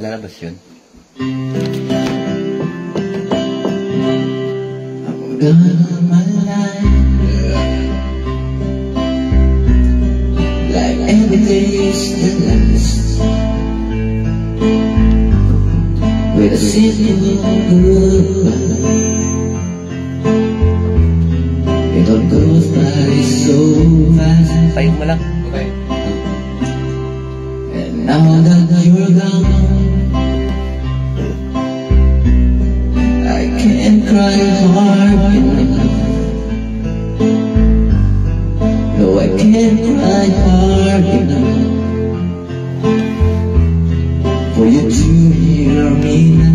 lalabas yun. I'm gonna my life like every day's the last, with a simple goodbye. It all goes by so fast. Tayo mo lang. Okay. And now that you're gone, I can't cry hard enough. No, I can't cry hard enough for you to hear me now.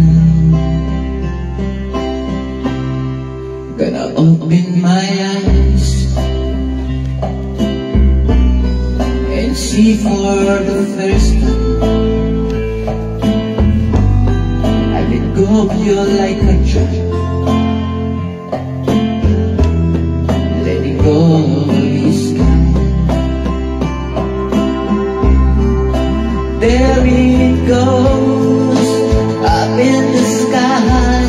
Gonna open my eyes and see for the first time. I let go of you like a drug, letting go of the sky. There it goes, up in the sky.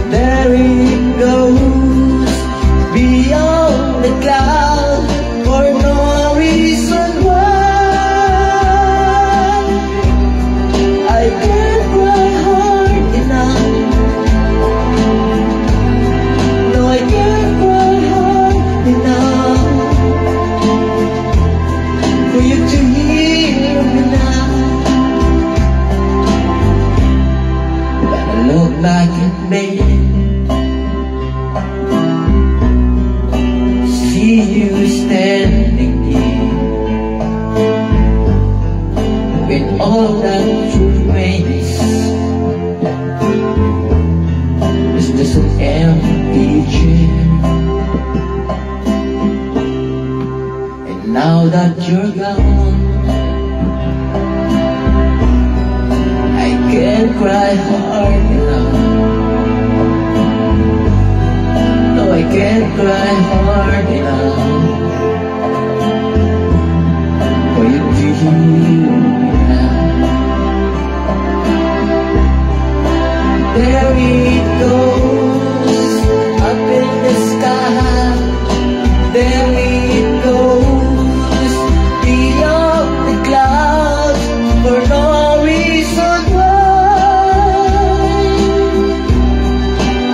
There it goes, beyond the clouds, for no reason why. I can't cry hard enough. No, I can't cry hard enough for you to hear me now. When I look back at me, see you standing here with all that remains. It's just an empty chair. And now that you're gone, I can't cry hard enough. No, I can't cry hard enough for you to hear me now. There it goes, up in the sky. There it goes, beyond the clouds, for no reason why.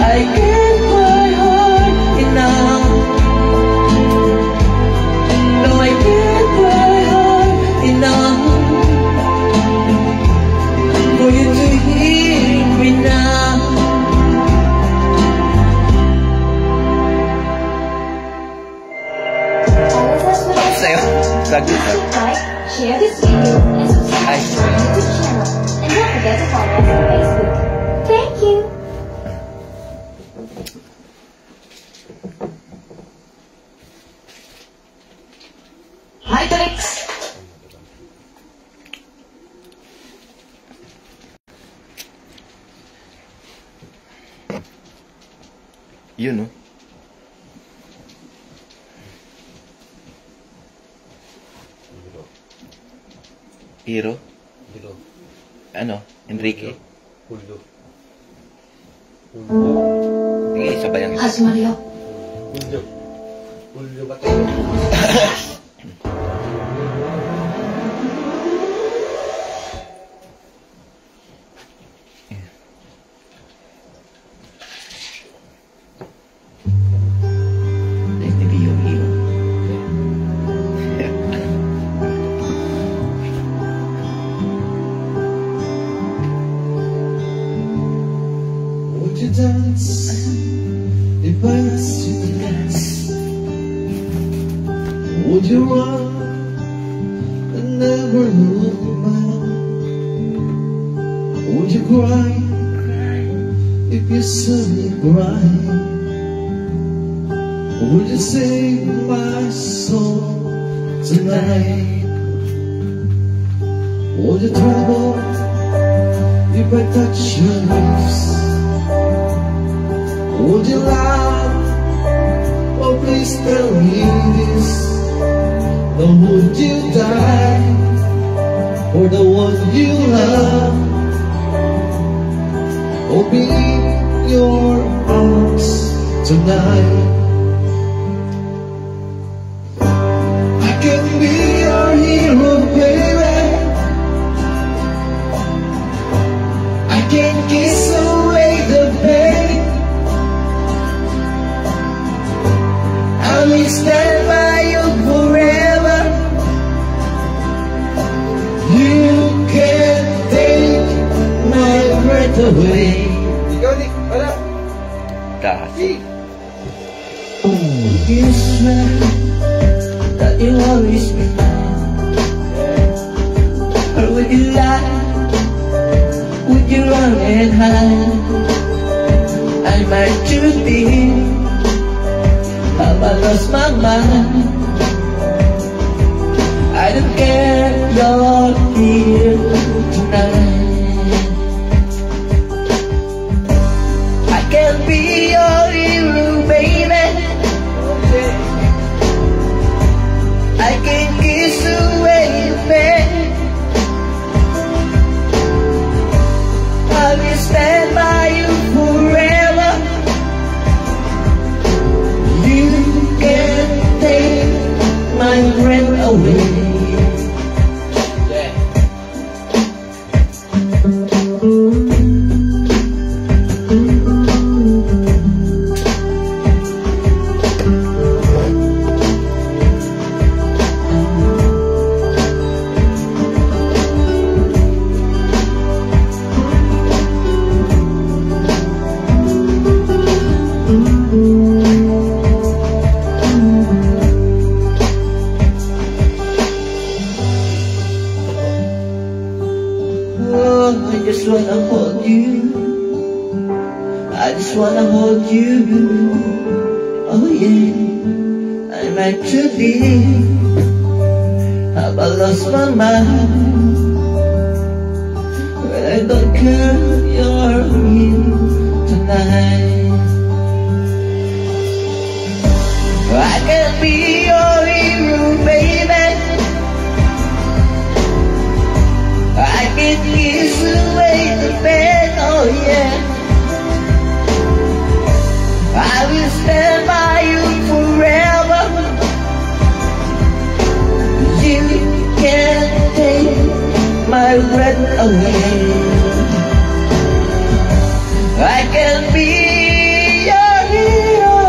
I can't cry hard enough. No, I can't cry hard enough for you to hear me now. Sa'yo. Bagus lang. Like, share this video, and subscribe to our YouTube channel. And don't forget to follow us on Facebook. Thank you! Hi, Trix! Yun, no? Hero? Hero. Ano? Enrique? Julio. Sige, isa ba yan? Mario. Julio. Julio ba tayo? Let me be your hero. Would you dance if I asked you to dance? Would you run and never look back? Would you cry if you saw me cry? Would you save my soul tonight? Would you tremble if I touch your lips? Would you laugh? Oh, please tell me this. Or would you die for the one you love? Open your arms tonight. I can be your hero, baby. I can kiss away the pain. I will stand by you forever. You can take my breath away. Ikaw, Nick. Wala. Dahil. You swear that you'll always be mine, or would you lie? Would you run and hide? I might choose be. Have I lost my mind? I don't care, you're here tonight. I can be your hero, baby. I can kiss away the pain. I will stand by you forever. You can take my breath away. I just wanna hold you. I just wanna hold you. Oh yeah, I might truly have I lost my mind, but I don't care, you're here tonight. I can be your hero, baby. I can kiss away the pain, oh yeah. I will stand by you forever. You can't take my breath away. I can be your hero.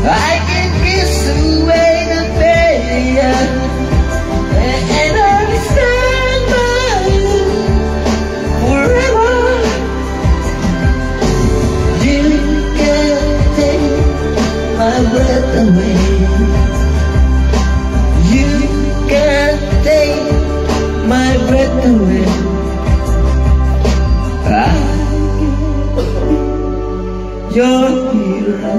I can kiss away the pain. And I will stand by you forever. You can't take my breath away. You can't take my breath away. I can be your hero.